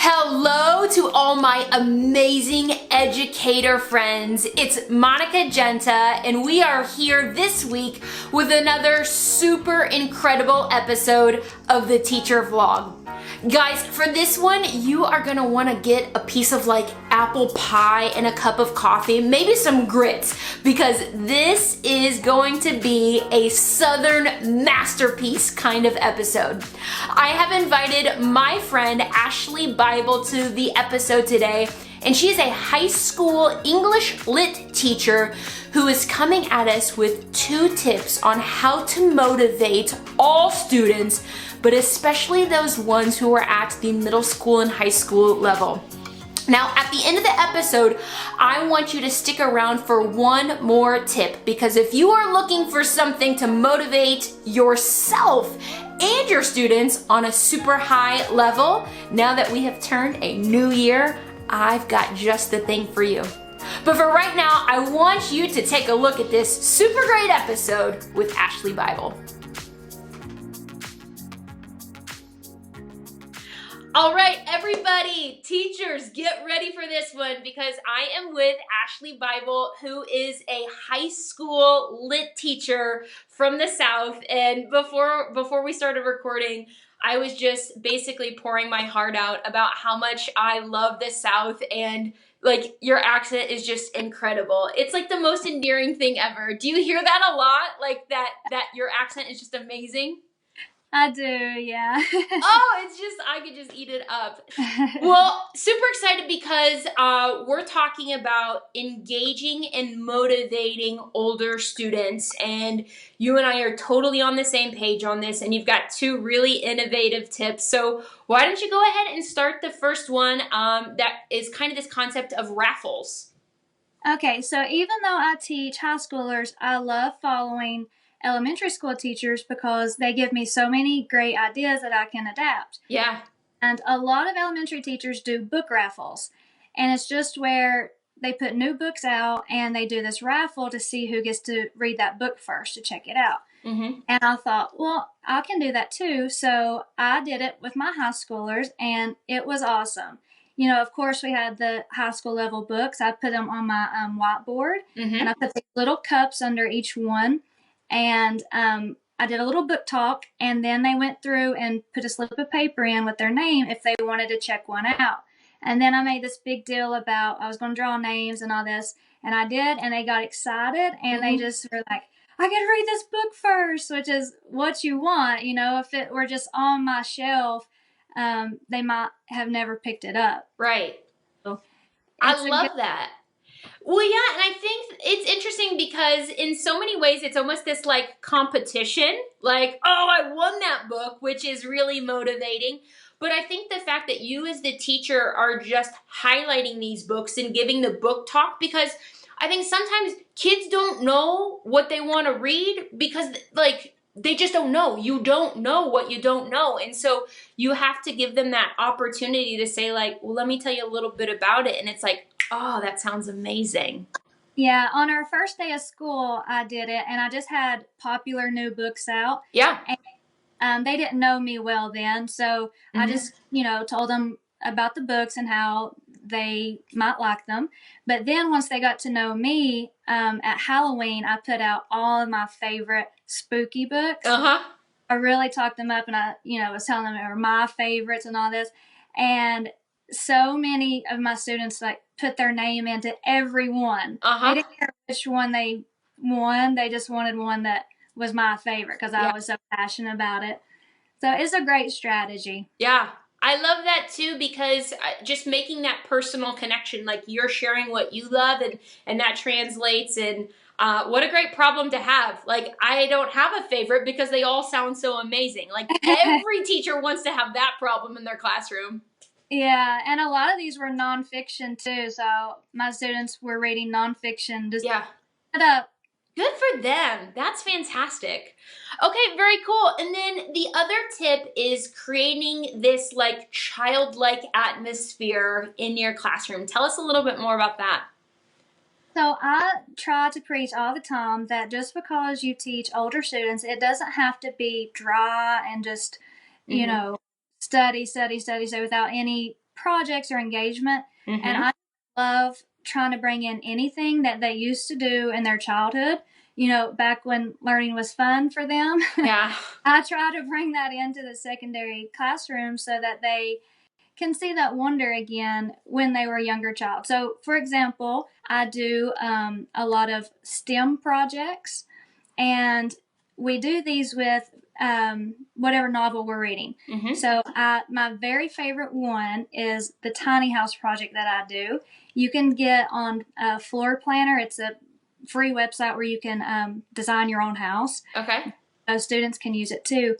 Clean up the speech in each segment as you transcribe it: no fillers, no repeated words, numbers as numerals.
Hello to all my amazing educator friends. It's Monica Genta, and we are here this week with another super incredible episode of the Teacher Vlog. Guys, for this one, you are gonna wanna get a piece of like apple pie and a cup of coffee, maybe some grits, because this is going to be a Southern masterpiece kind of episode. I have invited my friend Ashley Bible to the episode today, and she is a high school English lit teacher who is coming at us with 2 tips on how to motivate all students, but especially those ones who are at the middle school and high school level. Now, at the end of the episode, I want you to stick around for one more tip, because if you are looking for something to motivate yourself and your students on a super high level, now that we have turned a new year, I've got just the thing for you. But for right now, I want you to take a look at this super great episode with Ashley Bible. All right, everybody, teachers, get ready for this one, because I am with Ashley Bible, who is a high school lit teacher from the South. And before we started recording, I was just basically pouring my heart out about how much I love the South, and like your accent is just incredible. It's like the most endearing thing ever. Do you hear that a lot? Like that your accent is just amazing? I do, yeah. Oh, it's just, I could just eat it up. Well, super excited because we're talking about engaging and motivating older students, and you and I are totally on the same page on this, and you've got 2 really innovative tips. So why don't you go ahead and start the first one, that is kind of this concept of raffles. Okay, so even though I teach high schoolers, I love following elementary school teachers because they give me so many great ideas that I can adapt. Yeah. And a lot of elementary teachers do book raffles, and it's just where they put new books out and they do this raffle to see who gets to read that book first to check it out. Mm-hmm. And I thought, well, I can do that too. So I did it with my high schoolers, and it was awesome. You know, of course, we had the high school level books. I put them on my whiteboard, Mm-hmm. and I put these little cups under each one. And I did a little book talk, and then they went through and put a slip of paper in with their name if they wanted to check one out. And then I made this big deal about I was going to draw names and all this, and I did, and they got excited, and they just were like, I get to read this book first, which is what you want. You know, if it were just on my shelf, they might have never picked it up. Right. So I love that. Well, yeah, and I think it's interesting because in so many ways it's almost this like competition, like, oh, I won that book, which is really motivating. But I think the fact that you as the teacher are just highlighting these books and giving the book talk, because I think sometimes kids don't know what they want to read because like they just don't know. You don't know what you don't know. And so you have to give them that opportunity to say like, well, let me tell you a little bit about it. And it's like, oh, that sounds amazing. Yeah, on our first day of school, I did it, and I just had popular new books out. Yeah. And they didn't know me well then, so I just, told them about the books and how they might like them. But then once they got to know me, at Halloween, I put out all of my favorite spooky books. Uh-huh. I really talked them up, and I, was telling them they were my favorites and all this. And so many of my students like put their name into every one. They didn't care which one they won. They just wanted one that was my favorite because I was so passionate about it. So it's a great strategy. Yeah. I love that too, because just making that personal connection, like you're sharing what you love, and that translates. And what a great problem to have. Like, I don't have a favorite because they all sound so amazing. Like every teacher wants to have that problem in their classroom. Yeah, and a lot of these were nonfiction too. So my students were reading nonfiction. Just it up. Good for them. That's fantastic. Okay, very cool. And then the other tip is creating this like childlike atmosphere in your classroom. Tell us a little bit more about that. So I try to preach all the time that just because you teach older students, it doesn't have to be dry and just, study without any projects or engagement. Mm-hmm. And I love trying to bring in anything that they used to do in their childhood, back when learning was fun for them. Yeah. I try to bring that into the secondary classroom so that they can see that wonder again when they were a younger child. So, for example, I do a lot of STEM projects, and we do these with whatever novel we're reading. Mm-hmm. So, my very favorite one is the tiny house project that I do. You can get on Floor Planner. It's a free website where you can design your own house. Okay. Students can use it too.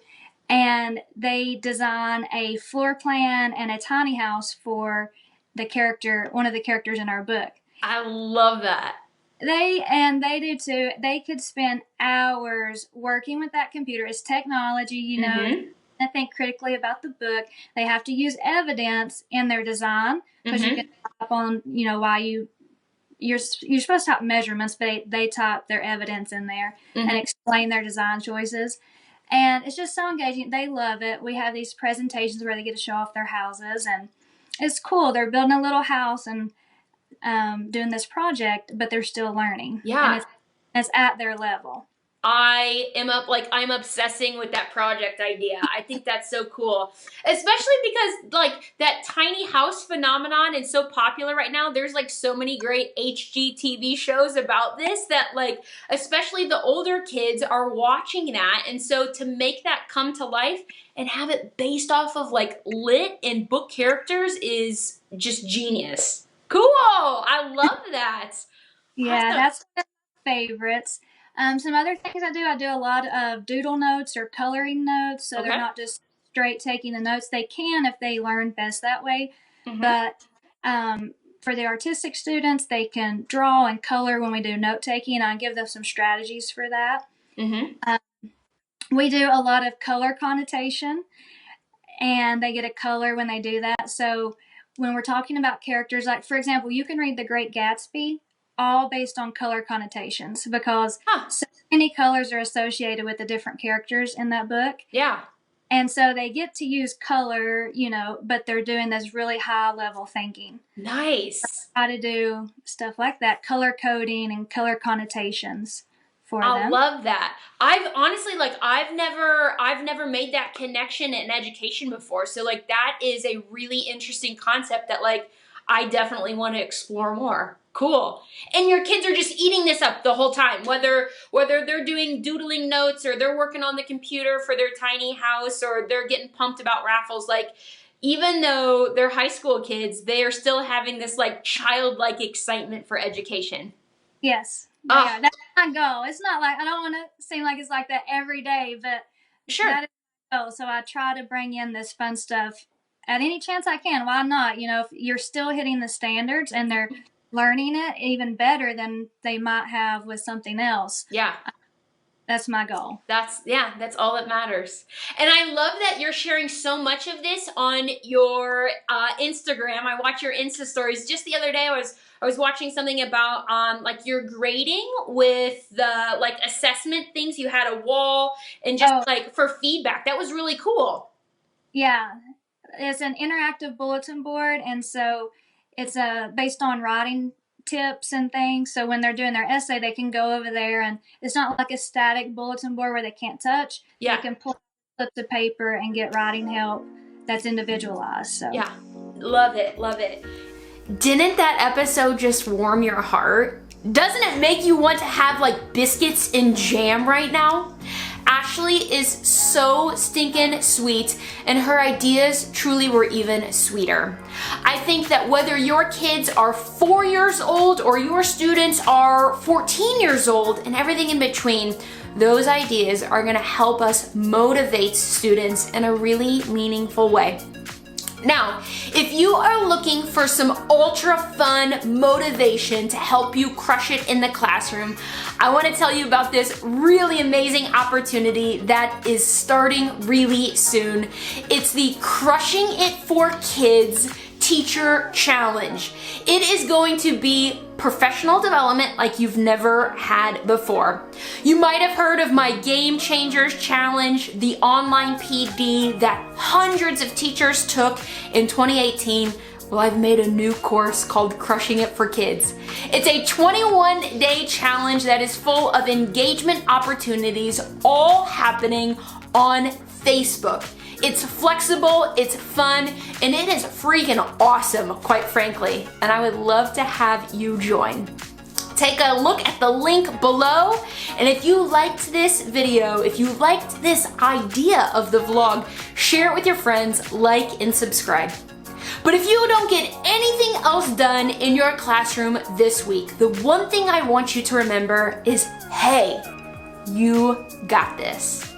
And they design a floor plan and a tiny house for one of the characters in our book. I love that. They do too. They could spend hours working with that computer. It's technology, Mm-hmm. I think critically about the book. They have to use evidence in their design because Mm-hmm. you can type on, why you're supposed to type measurements, but they type their evidence in there Mm-hmm. and explain their design choices. And it's just so engaging. They love it. We have these presentations where they get to show off their houses, and it's cool. They're building a little house and doing this project, but they're still learning. Yeah. And it's at their level. I'm obsessing with that project idea. I think that's so cool. Especially because that tiny house phenomenon is so popular right now. There's so many great HGTV shows about this that especially the older kids are watching that. And so to make that come to life and have it based off of lit and book characters is just genius. Cool. I love that. Yeah, Awesome. that's one of my favorites. Some other things I do a lot of doodle notes or coloring notes, so Okay. they're not just straight taking the notes. They can if they learn best that way, Mm-hmm. but for the artistic students, they can draw and color when we do note taking, and I give them some strategies for that. Mm-hmm. We do a lot of color connotation, and they get a color when they do that. So when we're talking about characters, for example, you can read The Great Gatsby all based on color connotations because so many colors are associated with the different characters in that book. Yeah. And so they get to use color, but they're doing this really high level thinking. Nice. How to do stuff like that, color coding and color connotations for I them. love that. I've honestly I've never made that connection in education before. So that is a really interesting concept that I definitely want to explore more. Cool. And your kids are just eating this up the whole time, whether they're doing doodling notes or they're working on the computer for their tiny house or they're getting pumped about raffles. Even though they're high school kids, they are still having this childlike excitement for education. Yes. Oh. Yeah, that's my goal. It's not I don't want to seem like it's like that every day, but Sure. that is my goal. So I try to bring in this fun stuff at any chance I can. Why not? If you're still hitting the standards and they're learning it even better than they might have with something else. Yeah. That's my goal. That's all that matters. And I love that you're sharing so much of this on your Instagram. I watch your Insta stories. Just the other day, I was watching something about your grading with the assessment things. You had a wall and just for feedback. That was really cool. Yeah, it's an interactive bulletin board, and so it's based on writing tips and things. So when they're doing their essay, they can go over there, and it's not like a static bulletin board where they can't touch. Yeah. They can pull slips of paper and get writing help that's individualized. So yeah, love it. Didn't that episode just warm your heart? Doesn't it make you want to have biscuits and jam right now? Ashley is so stinking sweet, and her ideas truly were even sweeter. I think that whether your kids are 4 years old or your students are 14 years old and everything in between, those ideas are gonna help us motivate students in a really meaningful way. Now, if you are looking for some ultra fun motivation to help you crush it in the classroom, I want to tell you about this really amazing opportunity that is starting really soon. It's the Crushing It for Kids Teacher Challenge. It is going to be professional development like you've never had before. You might have heard of my Game Changers Challenge, the online PD that hundreds of teachers took in 2018. Well, I've made a new course called Crushing It for Kids. It's a 21-day challenge that is full of engagement opportunities, all happening on Facebook. It's flexible, it's fun, and it is freaking awesome, quite frankly. And I would love to have you join. Take a look at the link below. And if you liked this video, if you liked this idea of the vlog, share it with your friends, like and subscribe. But if you don't get anything else done in your classroom this week, the one thing I want you to remember is, hey, you got this.